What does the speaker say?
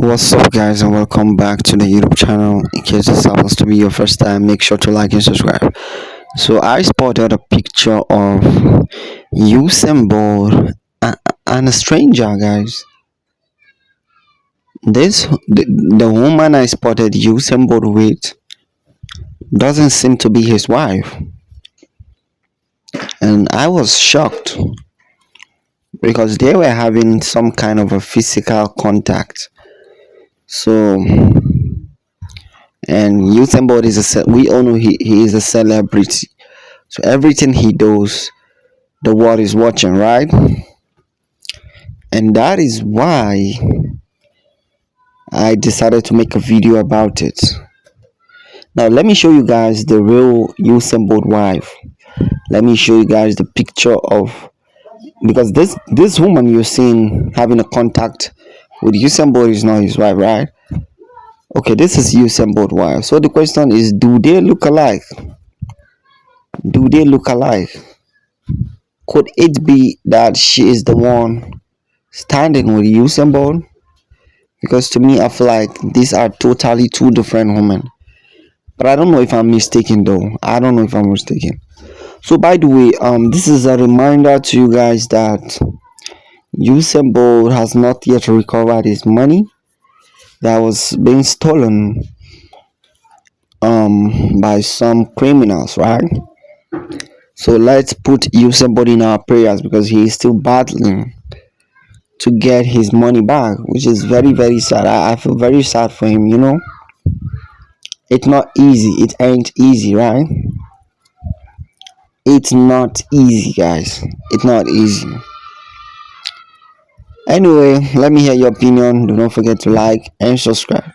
What's up, guys, and welcome back to the YouTube channel. In case this happens to be your first time, make sure to like and subscribe. So, I spotted a picture of Usain Bolt and a stranger, guys. The woman I spotted Usain Bolt with doesn't seem to be his wife, and I was shocked because they were having some kind of a physical contact. So, and Usain Bolt we all know he is a celebrity. So everything he does, the world is watching, right? And that is why I decided to make a video about it. Now let me show you guys the real Usain Bolt wife. Let me show you guys the picture of, because this woman you're seeing having a contact with Usain Bolt is not his wife, right? Okay, this is Usain Bolt wife. So the question is, do they look alike? Do they look alike? Could it be that she is the one standing with Usain Bolt? Because to me, I feel like these are totally two different women. But I don't know if I'm mistaken, though. I don't know if I'm mistaken. So, by the way, this is a reminder to you guys that Usain Bolt has not yet recovered his money that was being stolen by some criminals, right? So let's put Usain Bolt in our prayers because he is still battling to get his money back, which is very, very sad. I feel very sad for him, It's not easy. It ain't easy, right? It's not easy, guys. It's not easy. Anyway, let me hear your opinion. Do not forget to like and subscribe.